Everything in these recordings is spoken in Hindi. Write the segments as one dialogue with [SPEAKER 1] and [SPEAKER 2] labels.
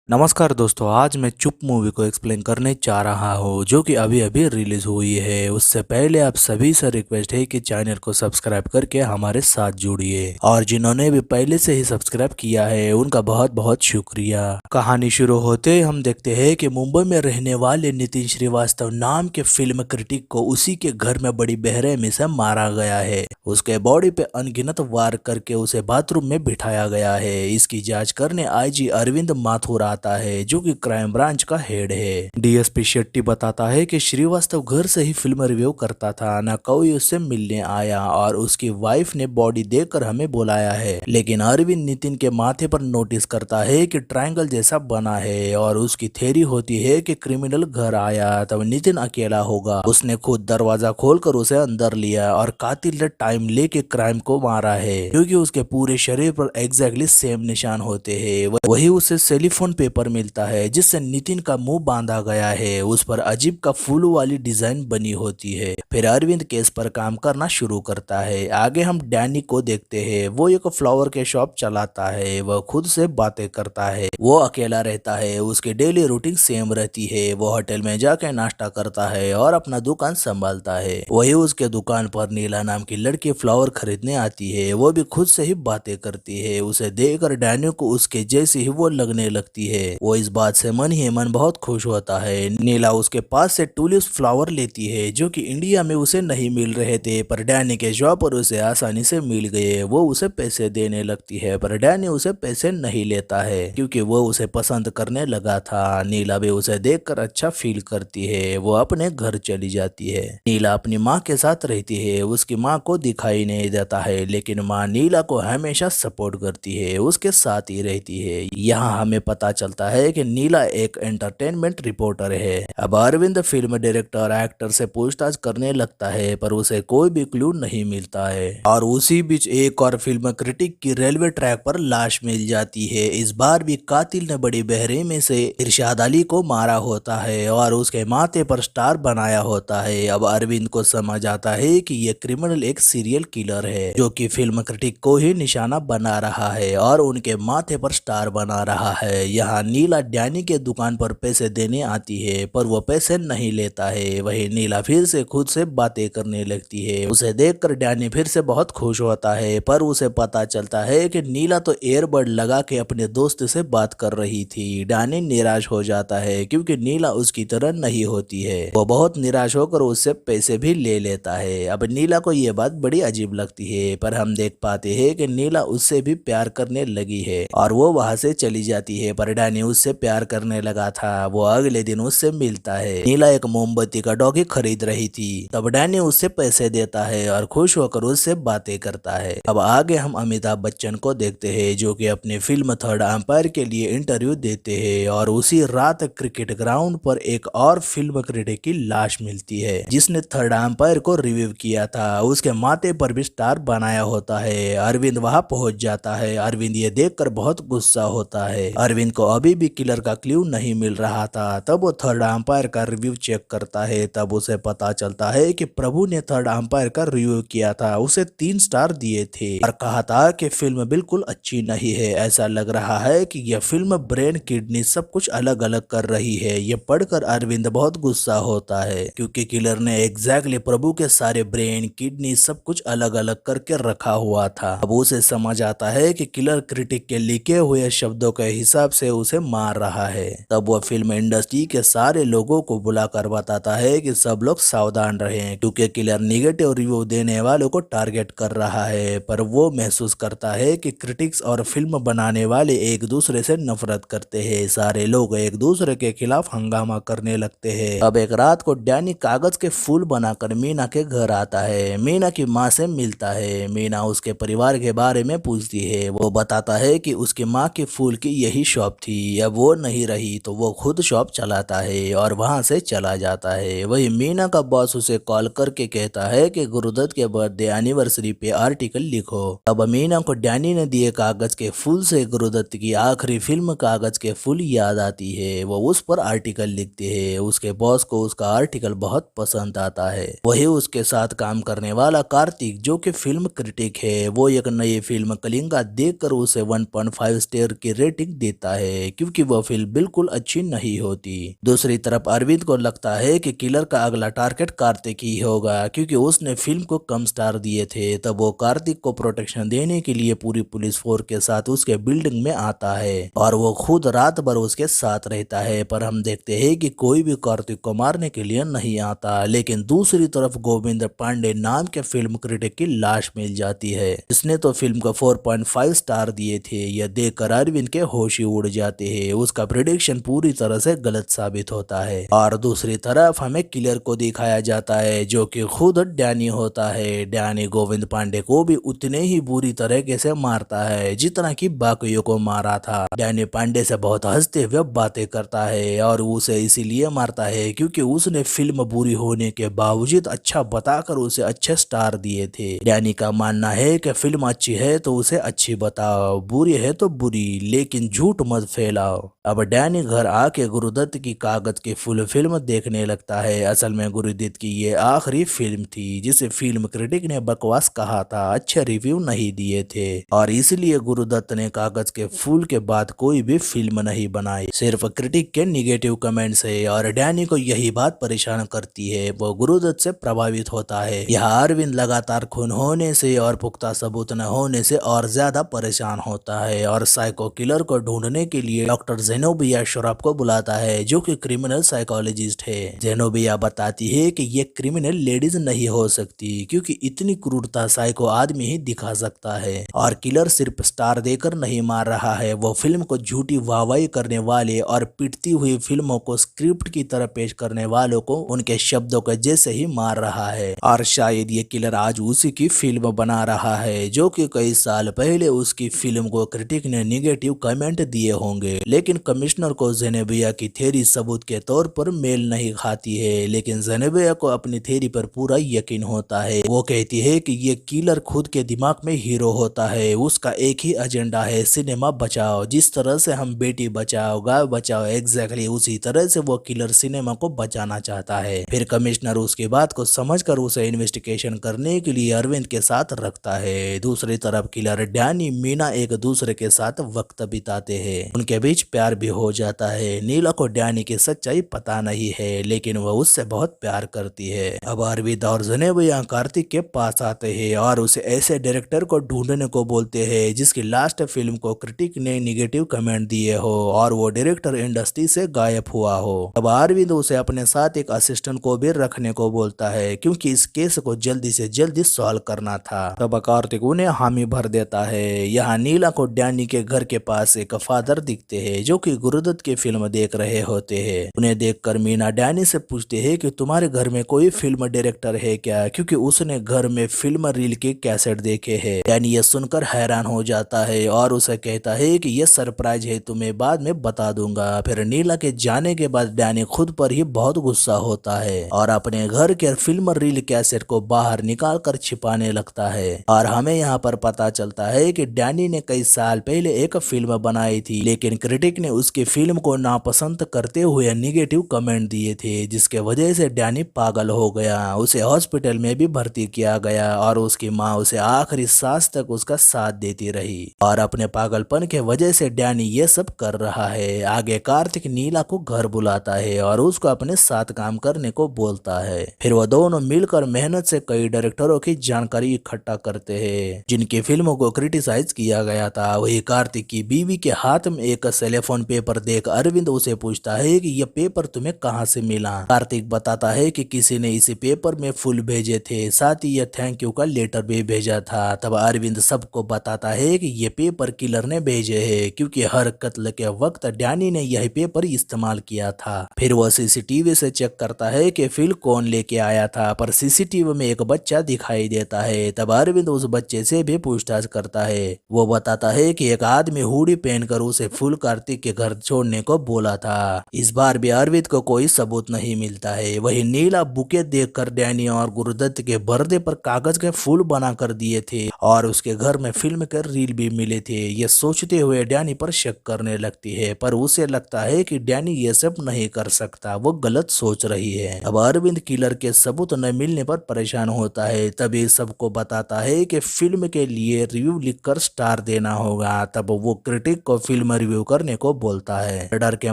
[SPEAKER 1] नमस्कार दोस्तों, आज मैं चुप मूवी को एक्सप्लेन करने जा रहा हूँ जो कि अभी अभी रिलीज हुई है। उससे पहले आप सभी से रिक्वेस्ट है कि चैनल को सब्सक्राइब करके हमारे साथ जुड़िए और जिन्होंने भी पहले से ही सब्सक्राइब किया है उनका बहुत बहुत शुक्रिया। कहानी शुरू होते ही हम देखते हैं कि मुंबई में रहने वाले नितिन श्रीवास्तव नाम के फिल्म क्रिटिक को उसी के घर में बड़ी बेरहमी से मारा गया है। उसके बॉडी पे अनगिनत वार करके उसे बाथरूम में बिठाया गया है। इसकी जांच करने आईजी अरविंद माथुर आता है जो कि क्राइम ब्रांच का हेड है। डीएसपी शेट्टी बताता है कि श्रीवास्तव घर से ही फिल्म रिव्यू करता था, ना कोई उससे मिलने आया और उसकी वाइफ ने बॉडी देखकर हमें बुलाया है। लेकिन अरविंद नितिन के माथे पर नोटिस करता है कि ट्रायंगल जैसा बना है और उसकी थ्योरी होती है कि क्रिमिनल घर आया तब नितिन अकेला होगा। उसने खुद दरवाजा खोलकर उसे अंदर लिया और कातिल ने टाइम लेके क्राइम को मारा है क्योंकि उसके पूरे शरीर पर एग्जैक्टली सेम निशान होते हैं। वही उसे सेलिफोन पेपर मिलता है जिससे नितिन का मुंह बांधा गया है। उस पर अजीब का फूल वाली डिजाइन बनी होती है। फिर अरविंद केस पर काम करना शुरू करता है। आगे हम डैनी को देखते हैं। वो एक फ्लावर के शॉप चलाता है। वह खुद से बातें करता है। वो अकेला रहता है। उसकी डेली रूटीन सेम रहती है। वो होटल में जाके नाश्ता करता है और अपना दुकान संभालता है। वही उसके दुकान पर नीला नाम की लड़की फ्लावर खरीदने आती है। वो भी खुद से ही बातें करती है। उसे देखकर डैनी को उसके जैसी ही वो लगने लगती है। वो इस बात से मन ही मन बहुत खुश होता है। नीला उसके पास से टूलिप फ्लावर लेती है जो कि इंडिया में उसे नहीं मिल रहे थे, पर डैनी के शॉप पर उसे आसानी से मिल गए। वो उसे पैसे देने लगती है पर डैनी उसे पैसे नहीं लेता है क्योंकि वो उसे पसंद करने लगा था। नीला भी उसे देखकर अच्छा फील करती है। वो अपने घर चली जाती है। नीला अपनी माँ के साथ रहती है। उसकी माँ को दिखाई नहीं देता है लेकिन माँ नीला को हमेशा सपोर्ट करती है, उसके साथ ही रहती है। यहाँ हमें पता चलता है कि नीला एक एंटरटेनमेंट रिपोर्टर है। अब अरविंद फिल्म डायरेक्टर एक्टर से पूछताछ करने लगता है पर उसे कोई भी क्लू नहीं मिलता है। और उसी बीच एक और फिल्म क्रिटिक की रेलवे ट्रैक पर लाश मिल जाती है। इस बार भी कातिल ने बड़ी बेरहमी से इरशाद अली को मारा होता है और उसके माथे पर स्टार बनाया होता है। अब अरविंद को समझ आता है कि ये क्रिमिनल एक सीरियल किलर है जो कि फिल्म क्रिटिक को ही निशाना बना रहा है और उनके माथे पर स्टार बना रहा है। यहाँ नीला डैनी के दुकान पर पैसे देने आती है पर वो पैसे नहीं लेता है। वही नीला फिर से खुद से बातें करने लगती है। उसे देखकर डैनी फिर से बहुत खुश होता है पर उसे पता चलता है कि नीला तो एयरबड लगा के अपने दोस्त से बात कर रही थी। डैनी निराश हो जाता है क्योंकि नीला उसकी तरह नहीं होती है। वो बहुत निराश होकर उससे पैसे भी ले लेता है। अब नीला को ये बात बड़ी अजीब लगती है पर हम देख पाते हैं कि नीला उससे भी प्यार करने लगी है और वो वहां से चली जाती है। पर डैनी उससे प्यार करने लगा था। वो अगले दिन उससे मिलता है। नीला एक मोमबत्ती का डॉगी खरीद रही थी तब डैनी उससे पैसे देता है और खुश होकर उससे बातें करता है। अब आगे हम अमिताभ बच्चन को देखते हैं जो कि अपनी फिल्म थर्ड एम्पायर के लिए इंटरव्यू देते हैं और उसी रात क्रिकेट ग्राउंड पर एक और फिल्म क्रिटिक की लाश मिलती है जिसने थर्ड एम्पायर को रिव्यू किया था। उसके माथे पर भी स्टार बनाया होता है। अरविंद वहां पहुंच जाता है। अरविंद ये देखकर बहुत गुस्सा होता है। अरविंद को अभी भी किलर का क्लू नहीं मिल रहा था। तब वो थर्ड एम्पायर का रिव्यू चेक करता है। तब उसे पता चलता है कि प्रभु ने थर्ड एम्पायर का रिव्यू किया था, उसे 3 स्टार दिए थे और कहा था कि फिल्म बिल्कुल अच्छी नहीं है। ऐसा लग रहा है कि यह फिल्म ब्रेन किडनी सब कुछ अलग अलग कर रही है। ये पढ़कर अरविंद बहुत गुस्सा होता है क्योंकि किलर ने एग्जैक्टली प्रभु के सारे ब्रेन किडनी सब कुछ अलग अलग करके रखा हुआ था। अब उसे समझ आता है कि किलर क्रिटिक के लिखे हुए शब्दों के हिसाब से उसे मार रहा है। तब वह फिल्म इंडस्ट्री के सारे लोगों को बुलाकर बताता है कि सब लोग सावधान रहें क्योंकि किलर निगेटिव रिव्यू देने वालों को टारगेट कर रहा है। पर वो महसूस करता है कि क्रिटिक्स और फिल्म बनाने वाले एक दूसरे से नफरत करते हैं। सारे लोग एक दूसरे के खिलाफ हंगामा करने लगते हैं। अब एक रात को डैनी कागज के फूल बनाकर मीना के घर आता है। मीना की माँ से मिलता है। मीना उसके परिवार के बारे में पूछती है। वो बताता है कि उसकी माँ की फूल की यही शॉप थी। अब वो नहीं रही तो वो खुद शॉप चलाता है और वहां से चला जाता है। वही मीना का बॉस उसे कॉल करके कहता है कि गुरुदत्त के बर्थडे एनिवर्सरी पे आर्टिकल लिखो। अब मीना को डैनी ने दिए कागज के फूल से गुरुदत्त की आखिरी फिल्म कागज के फूल याद आती है। वो उस पर आर्टिकल लिखते हैं। उसके बॉस को उसका आर्टिकल बहुत पसंद आता है। वही उसके साथ काम करने वाला कार्तिक जो कि फिल्म क्रिटिक है, वो एक नई फिल्म कलिंगा देखकर उसे 1.5 स्टार की रेटिंग देता है है क्योंकि वो फिल्म बिल्कुल अच्छी नहीं होती। दूसरी तरफ अरविंद को लगता है कि किलर का अगला टारगेट कार्तिक ही होगा क्योंकि उसने फिल्म को कम स्टार दिए थे। तब वो कार्तिक को प्रोटेक्शन देने के लिए पूरी पुलिस फोर्स के साथ उसके बिल्डिंग में आता है और वो खुद रात भर उसके साथ रहता है। पर हम देखते हैं कि कोई भी कार्तिक को मारने के लिए नहीं आता। लेकिन दूसरी तरफ गोविंद पांडे नाम के फिल्म क्रिटिक की लाश मिल जाती है जिसने तो फिल्म को 4.5 स्टार दिए थे। यह देखकर अरविंद के होश ही उड़ जाते हैं। उसका प्रिडिक्शन पूरी तरह से गलत साबित होता है। और दूसरी तरफ हमें किलर को दिखाया जाता है जो कि खुद डैनी होता है। डैनी गोविंद पांडे को भी उतने ही बुरी तरीके से मारता है जितना कि बाकियों को मारा था। डैनी पांडे से बहुत हंसते हुए बातें करता है और उसे इसीलिए मारता है क्योंकि उसने फिल्म बुरी होने के बावजूद अच्छा बताकर उसे अच्छे स्टार दिए थे। डैनी का मानना है कि फिल्म अच्छी है तो उसे अच्छी बताओ, बुरी है तो बुरी, लेकिन झूठ मत फैलाओ। अब डैनी घर आके गुरुदत्त की कागज की फुल फिल्म देखने लगता है। असल में गुरुदत्त की ये आखिरी फिल्म थी जिसे फिल्म क्रिटिक ने बकवास कहा था, अच्छे रिव्यू नहीं दिए थे और इसलिए गुरुदत्त ने कागज के फूल के बाद कोई भी फिल्म नहीं बनाई, सिर्फ क्रिटिक के निगेटिव कमेंट्स है। और डैनी को यही बात परेशान करती है, वो गुरुदत्त से प्रभावित होता है। यहाँ अरविंद लगातार खून होने से और पुख्ता सबूत न होने से और ज्यादा परेशान होता है और साइको किलर को ढूंढने के लिए डॉक्टर जेनोबिया श्रॉफ को बुलाता है जो कि क्रिमिनल साइकोलॉजिस्ट है। जेनोबिया बताती है कि ये क्रिमिनल लेडीज नहीं हो सकती क्योंकि इतनी क्रूरता साइको आदमी ही दिखा सकता है और किलर सिर्फ स्टार देकर नहीं मार रहा है, वो फिल्म को झूठी वाहवाही करने वाले और पिटती हुई फिल्मों को स्क्रिप्ट की तरह पेश करने वालों को उनके शब्दों के जैसे ही मार रहा है। और शायद ये किलर आज उसी की फिल्म बना रहा है जो कि कई साल पहले उसकी फिल्म को क्रिटिक ने निगेटिव कमेंट दिए होंगे। लेकिन कमिश्नर को जेनेबिया की थ्योरी सबूत के तौर पर मेल नहीं खाती है, लेकिन जेनेबिया को अपनी थ्योरी पर पूरा यकीन होता है। वो कहती है कि ये किलर खुद के दिमाग में हीरो होता है, उसका एक ही एजेंडा है, सिनेमा बचाओ। जिस तरह से हम बेटी बचाओ गाय बचाओ एग्जैक्टली उसी तरह से वो किलर सिनेमा को बचाना चाहता है। फिर कमिश्नर उसकी बात को समझकर उसे इन्वेस्टिगेशन करने के लिए अरविंद के साथ रखता है। दूसरी तरफ किलर डैनी मीना एक दूसरे के साथ वक्त बिताते हैं, उनके बीच प्यार भी हो जाता है। नीला को डैनी की सच्चाई पता नहीं है लेकिन वह उससे बहुत प्यार करती है। अब अरविंद और जेनेबिया कार्तिक के पास आते हैं और उसे ऐसे डायरेक्टर को ढूंढने को बोलते हैं जिसकी लास्ट फिल्म को क्रिटिक ने निगेटिव कमेंट दिए हो और वो डायरेक्टर इंडस्ट्री से गायब हुआ हो। अब अरविंद उसे अपने साथ एक असिस्टेंट को भी रखने को बोलता है क्योंकि इस केस को जल्दी से जल्दी सॉल्व करना था। तब कार्तिक उन्हें हामी भर देता है। यहाँ नीला को डैनी के घर के पास एक फादर दिखते हैं जो कि गुरुदत्त की फिल्म देख रहे होते हैं। उन्हें देखकर मीना डैनी से पूछते हैं कि तुम्हारे घर में कोई फिल्म डायरेक्टर है क्या, क्योंकि उसने घर में फिल्म रील के कैसेट देखे हैं। डैनी ये सुनकर हैरान हो जाता है और उसे कहता है कि ये सरप्राइज है, तुम्हें बाद में बता दूंगा। फिर नीला के जाने के बाद डैनी खुद पर ही बहुत गुस्सा होता है और अपने घर के फिल्म रील कैसेट को बाहर निकाल कर छिपाने लगता है। और हमें यहाँ पर पता चलता है कि डैनी ने कई साल पहले एक फिल्म बनाई थी लेकिन क्रिटिक ने उसकी फिल्म को नापसंद करते हुए निगेटिव कमेंट दिए थे जिसके वजह से डैनी पागल हो गया। उसे हॉस्पिटल में भी भर्ती किया गया और उसकी माँ उसे आखिरी सांस तक उसका साथ देती रही और अपने पागलपन के वजह से डैनी ये सब कर रहा है। आगे कार्तिक नीला को घर बुलाता है और उसको अपने साथ काम करने को बोलता है। फिर वो दोनों मिलकर मेहनत से कई डायरेक्टरों की जानकारी इकट्ठा करते हैं जिनकी फिल्मों को क्रिटिसाइज किया गया था। वही कार्तिक की बीवी के हाथ में एक सेलेफोन पेपर देख अरविंद उसे पूछता है कि यह पेपर तुम्हें कहाँ से मिला। कार्तिक बताता है कि किसी ने इसी पेपर में फूल भेजे थे, साथ ही यह थैंक यू का लेटर भी भेजा था। तब अरविंद सबको बताता है कि ये पेपर किलर ने भेजे हैं क्योंकि हर कत्ल के वक्त डैनी ने यही पेपर इस्तेमाल किया था। फिर वो सीसीटीवी से चेक करता है कि फिल कौन लेके आया था, पर सीसीटीवी में एक बच्चा दिखाई देता है। तब अरविंद उस बच्चे से भी पूछताछ करता है। वो बताता है कि एक आदमी हुडी पहनकर उसे फुल कार्तिक के घर छोड़ने को बोला था। इस बार भी अरविंद को कोई सबूत नहीं मिलता है। वही नीला बुके देखकर डैनी और गुरुदत्त के बर्थडे पर कागज के फूल बना कर दिए थे और उसके घर में फिल्म के रील भी मिले थे। ये सोचते हुए डैनी पर शक करने लगती है, पर उसे लगता है कि डैनी ये सब नहीं कर सकता, वो गलत सोच रही है। अब अरविंद किलर के सबूत न मिलने पर परेशान होता है। तभी सबको बताता है कि फिल्म के लिए रिव्यू लिखकर स्टार देना होगा। तब वो क्रिटिक को फिल्म रिव्यू करने को बोलता है। डर के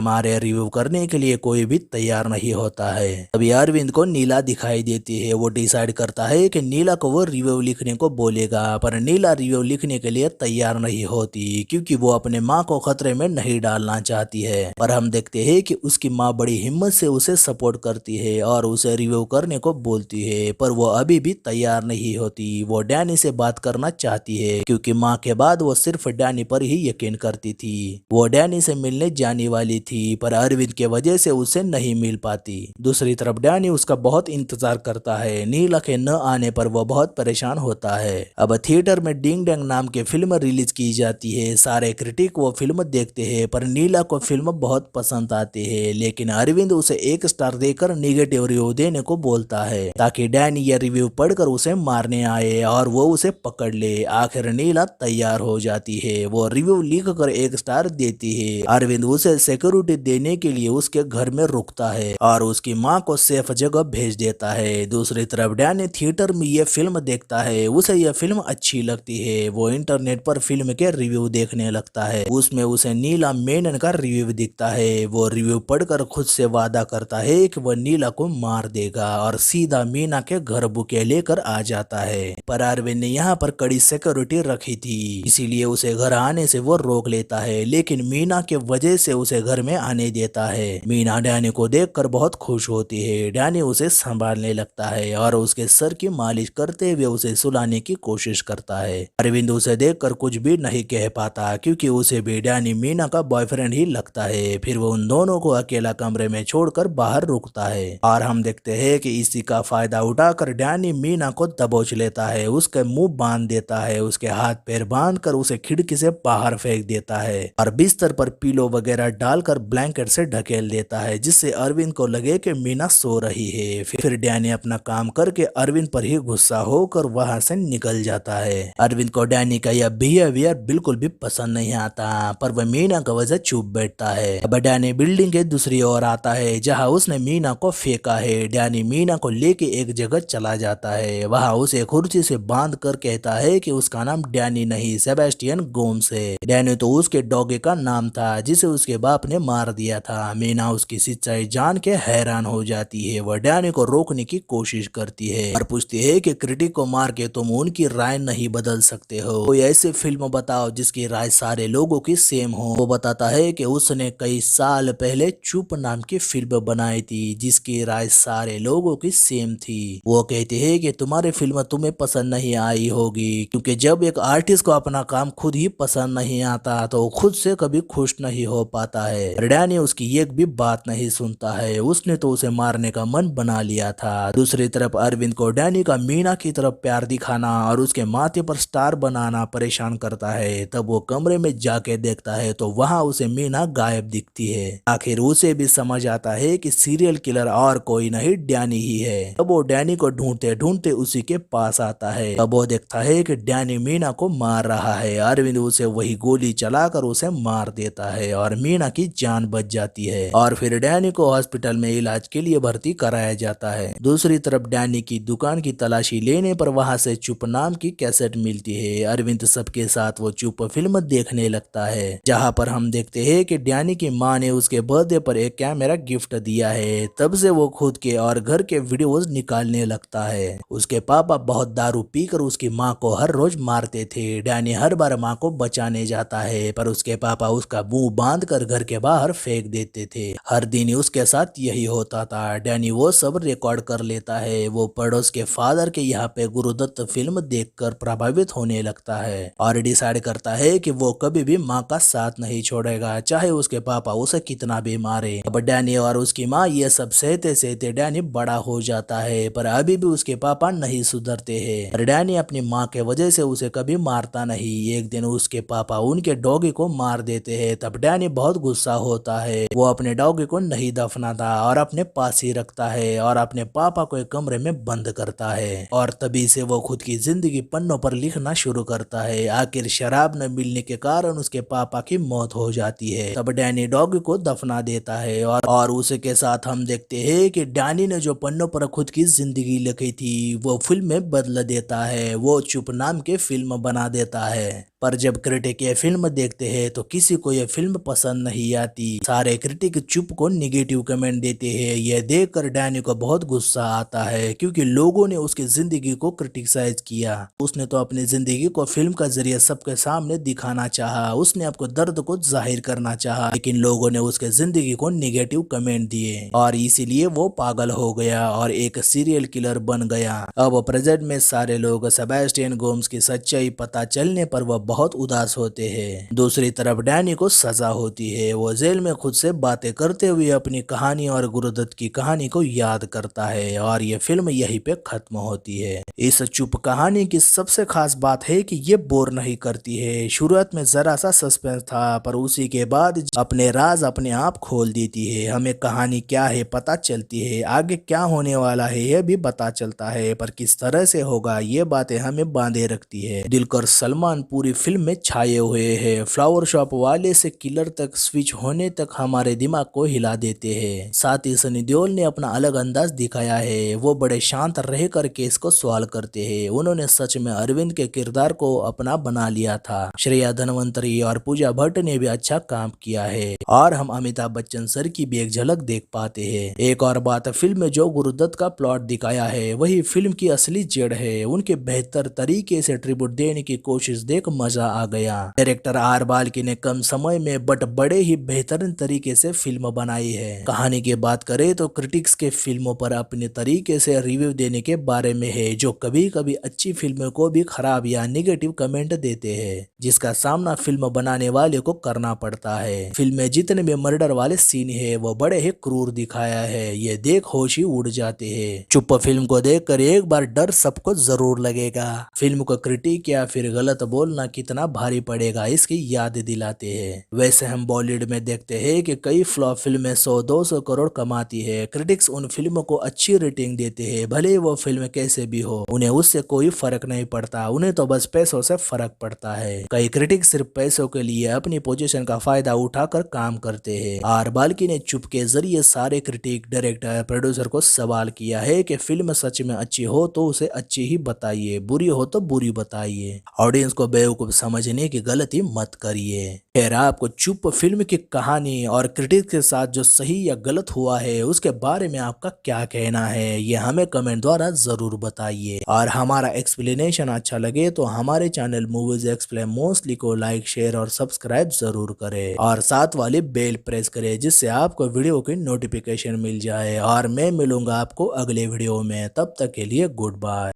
[SPEAKER 1] मारे रिव्यू करने के लिए कोई भी तैयार नहीं होता है। तभी अरविंद को नीला दिखाई देती है। वो डिसाइड करता है कि नीला को वो रिव्यू लिखने को बोलेगा, पर नीला रिव्यू लिखने के लिए तैयार नहीं होती क्योंकि वो अपने माँ को खतरे में नहीं डालना चाहती है। पर हम देखते हैं कि उसकी माँ बड़ी हिम्मत से उसे सपोर्ट करती है और उसे रिव्यू करने को बोलती है, पर वो अभी भी तैयार नहीं होती। वो डैनी से बात करना चाहती है क्योंकि माँ के बाद वो सिर्फ डैनी पर ही यकीन करती थी। वो डैनी से मिलने जाने वाली थी, पर अरविंद के वजह से उसे नहीं मिल पाती। दूसरी तरफ डैनी उसका बहुत इंतजार करता है। नीला के न आने पर वो बहुत परेशान होता है। अब थिएटर में डिंग डैंग नाम की फिल्म रिलीज की जाती है। सारे क्रिटिक वो फिल्म देखते हैं, पर नीला को फिल्म बहुत पसंद आती है, लेकिन अरविंद उसे 1 स्टार देकर निगेटिव रिव्यू देने को बोलता है ताकि डैनी यह रिव्यू पढ़कर उसे मारने आए और वो उसे पकड़ ले। आखिर नीला तैयार हो जाती है। वो रिव्यू लिख कर 1 स्टार देती है। अरविंद उसे सिक्योरिटी देने के लिए उसके घर में रुकता है और उसकी माँ को सेफ जगह भेज देता है। दूसरी तरफ डैनी थिएटर में ये फिल्म देखता है। उसे यह फिल्म अच्छी लगती है। वो इंटरनेट पर फिल्म के रिव्यू देखने लगता है। उसमें उसे नीला मेनन का रिव्यू दिखता है। वो रिव्यू पढ़कर खुद से वादा करता है कि वह नीला को मार देगा और सीधा मीना के घर बुके लेकर आ जाता है। पर अरविंद ने यहाँ पर कड़ी सिक्योरिटी रखी थी, इसीलिए उसे घर आने से वो रोक लेता है, लेकिन मीना के वजह से उसे घर में आने देता है। मीना डैनी को देखकर बहुत खुश होती है। डैनी उसे संभालने लगता है और उसके सर की मालिश करते हुए उसे सुलाने की कोशिश करता है। अरविंद उसे देखकर कुछ भी नहीं कह पाता क्योंकि उसे भी डैनी मीना का बॉयफ्रेंड ही लगता है। फिर वो उन दोनों को अकेला कमरे में छोड़कर बाहर रुकता है और हम देखते हैं कि इसी का फायदा उठाकर डैनी मीना को दबोच लेता है, उसके मुंह बांध देता है, उसके हाथ पैर बांधकर उसे खिड़की से बाहर फेंक देता है और बिस्तर पर पीलो वगैरह डालकर ब्लैंकेट से ढकेल देता है, जिससे अरविंद को लगे कि मीना सो रही है। फिर डैनी अपना काम करके अरविंद पर ही गुस्सा होकर वहां से निकल जाता है। अरविंद को डैनी का यह बिहेवियर बिल्कुल भी पसंद नहीं आता, पर वह मीना की वजह चुप बैठता है। अब डैनी बिल्डिंग के दूसरी ओर आता है जहाँ उसने मीना को फेंका है। डैनी मीना को लेके एक जगह चला जाता है। वहाँ उसे कुर्सी से बांध कर कहता है कि उसका नाम डैनी नहीं सेबेस्टियन गोम्स है। डैनी तो उसके डॉगी का नाम था जिसे उसके बाप ने मार दिया था। मीना उसकी सच्चाई जान के हैरान हो जाती है। वह डैनी को रोकने की कोशिश करती है और पूछती है कि क्रिटिक को मार के तुम उनकी राय नहीं बदल सकते हो। कोई ऐसी फिल्म बताओ जिसकी राय सारे लोगों की सेम हो। वो बताता है कि उसने कई साल पहले चुप नाम की फिल्म बनाई थी जिसकी राय सारे लोगों की सेम थी। वो कहती है कि तुम्हारी फिल्म तुम्हें पसंद नहीं आई होगी क्योंकि जब एक आर्टिस्ट को अपना काम खुद ही पसंद नहीं आता तो वो खुद से कभी खुश नहीं हो पाता है। डैनी उसकी एक भी बात नहीं सुनता है। उसने तो उसे मारने का मन बना लिया था। दूसरी तरफ अरविंद को डैनी का मीना की तरफ प्यार दिखाना और उसके माथे पर स्टार बनाना परेशान करता है। तब वो कमरे में जाके देखता है तो वहाँ उसे मीना गायब दिखती है। आखिर उसे भी समझ आता है कि सीरियल किलर और कोई नहीं डैनी ही है। तब वो डैनी को ढूंढते ढूंढते उसी के पास आता है। तब वो देखता है कि डैनी मीना को मार रहा है। अरविंद उसे वही गोली चलाकर उसे मार देता है और मीना की जान बच जाती है और फिर डैनी को हॉस्पिटल में इलाज के लिए भर्ती कराया जाता है। दूसरी तरफ डैनी की दुकान की तलाशी लेने पर वहां से चुप नाम की कैसेट मिलती है। अरविंद सबके साथ वो चुप फिल्म देखने लगता है जहाँ पर हम देखते हैं कि डैनी की माँ ने उसके बर्थडे पर एक कैमरा गिफ्ट दिया है। तब से वो खुद के और घर के वीडियोस निकालने लगता है। उसके पापा बहुत दारू पीकर उसकी माँ को हर रोज मारते थे। डैनी हर बार माँ को बचाने जाता है पर उसके पापा उसका मुंह बांध कर घर के बाहर फेंक देते थे। हर दिन उसके साथ यही होता था। डैनी वो सब रिकॉर्ड कर लेता है। वो पड़ोस के फादर के यहाँ पे गुरुदत्त फिल्म देखकर प्रभावित होने लगता है और डिसाइड करता है कि वो कभी भी माँ का साथ नहीं छोड़ेगा चाहे उसके पापा उसे कितना भी मारे। अब डैनी और उसकी माँ ये सब सहते सहते डैनी बड़ा हो जाता है पर अभी भी उसके पापा नहीं सुधरते हैं। डैनी अपनी माँ के वजह से उसे कभी मारता नहीं। एक दिन उसके पापा उनके डॉगी को मार देते हैं। तब डैनी बहुत गुस्सा होता है। वो अपने डॉगी को नहीं दफनाता और अपने पास ही रखता है और अपने पापा को एक कमरे में बंद करता है और तभी से वो खुद की जिंदगी पन्नों पर लिखना शुरू करता है। आखिर शराब न मिलने के कारण उसके पापा की मौत हो जाती है। तब डैनी डॉगी को दफना देता है और उसके साथ हम देखते हैं कि डैनी ने जो पन्नों पर खुद की जिंदगी लिखी थी वो फिल्म में बदल देता है। वो चुप नाम के फिल्म बना देता है। पर जब क्रिटिक ये फिल्म देखते हैं तो किसी को ये फिल्म पसंद नहीं आती। सारे क्रिटिक चुप को निगेटिव कमेंट देते हैं। यह देखकर डैनी को बहुत गुस्सा आता है क्योंकि लोगों ने उसकी जिंदगी को क्रिटिसाइज किया। उसने तो अपनी जिंदगी को फिल्म का जरिए सबके सामने दिखाना चाहा, उसने आपको दर्द को जाहिर करना चाहा, लेकिन लोगों ने उसके जिंदगी को निगेटिव कमेंट दिए और इसीलिए वो पागल हो गया और एक सीरियल किलर बन गया। अब प्रेजेंट में सारे लोग सेबेस्टियन गोम्स की सच्चाई पता चलने पर वह बहुत उदास होते हैं। दूसरी तरफ डैनी को सजा होती है। वो जेल में खुद से बातें करते हुए अपनी कहानी और गुरुदत्त की कहानी को याद करता है और ये फिल्म यहीं पे खत्म होती है। इस चुप कहानी की सबसे खास बात है कि ये बोर नहीं करती है। शुरुआत में जरा सा सस्पेंस था पर उसी के बाद अपने राज अपने आप खोल देती है। हमें कहानी क्या है पता चलती है, आगे क्या होने वाला है यह भी पता चलता है, पर किस तरह से होगा ये बातें हमें बांधे रखती है। दिलकर सलमान पूरी फिल्म में छाए हुए हैं। फ्लावर शॉप वाले से किलर तक स्विच होने तक हमारे दिमाग को हिला देते हैं। साथ ही सनी देओल ने अपना अलग अंदाज दिखाया है। वो बड़े शांत रह कर केस को सॉल्व करते हैं। उन्होंने सच में अरविंद के किरदार को अपना बना लिया था। श्रेया धनवंतरी और पूजा भट्ट ने भी अच्छा काम किया है और हम अमिताभ बच्चन सर की भी एक झलक देख पाते हैं। एक और बात, फिल्म में जो गुरुदत्त का प्लॉट दिखाया है वही फिल्म की असली जड़ है। उनके बेहतर तरीके से ट्रिब्यूट देने की कोशिश देख मजा आ गया। डायरेक्टर आर बाल्की ने कम समय में बट बड़े ही बेहतरीन तरीके से फिल्म बनाई है। कहानी की बात करें तो क्रिटिक्स के फिल्मों पर अपने तरीके से रिव्यू देने के बारे में है, जो कभी कभी अच्छी फिल्मों को भी खराब या निगेटिव कमेंट देते हैं, जिसका सामना फिल्म बनाने वाले को करना पड़ता है। फिल्म में जितने भी मर्डर वाले सीन है वो बड़े ही क्रूर दिखाया है। ये देख होश ही उड़ जाते हैं। चुप फिल्म को देखकर एक बार डर सबको जरूर लगेगा। फिल्म को क्रिटिक या फिर गलत बोलना कितना भारी पड़ेगा इसकी याद दिलाते हैं। वैसे हम बॉलीवुड में देखते हैं कि कई फ्लॉप फिल्में 100-200 करोड़ कमाती है। क्रिटिक्स उन फिल्मों को अच्छी रेटिंग देते हैं, भले ही वो फिल्म कैसे भी हो, उन्हें उससे कोई फर्क नहीं पड़ता। उन्हें तो बस पैसों से फर्क पड़ता है। कई क्रिटिक्स सिर्फ पैसों के लिए अपनी पोजीशन का फायदा उठाकर काम करते हैं। आर बाल्की ने चुप के जरिए सारे क्रिटिक, डायरेक्टर, प्रोड्यूसर को सवाल किया है कि फिल्म सच में अच्छी हो तो उसे अच्छी ही बताइए, बुरी हो तो बुरी बताइए। ऑडियंस को बेवकूफ समझने की गलती मत करिए। खैर, आपको चुप फिल्म की कहानी और क्रिटिक्स के साथ जो सही या गलत हुआ है उसके बारे में आपका क्या कहना है ये हमें कमेंट द्वारा जरूर बताइए। और हमारा एक्सप्लेनेशन अच्छा लगे तो हमारे चैनल मूवीज एक्सप्लेन मोस्टली को लाइक, शेयर और सब्सक्राइब जरूर करें और साथ वाली बेल प्रेस करें जिससे आपको वीडियो की नोटिफिकेशन मिल जाए। और मैं मिलूंगा आपको अगले वीडियो में, तब तक के लिए गुड बाय।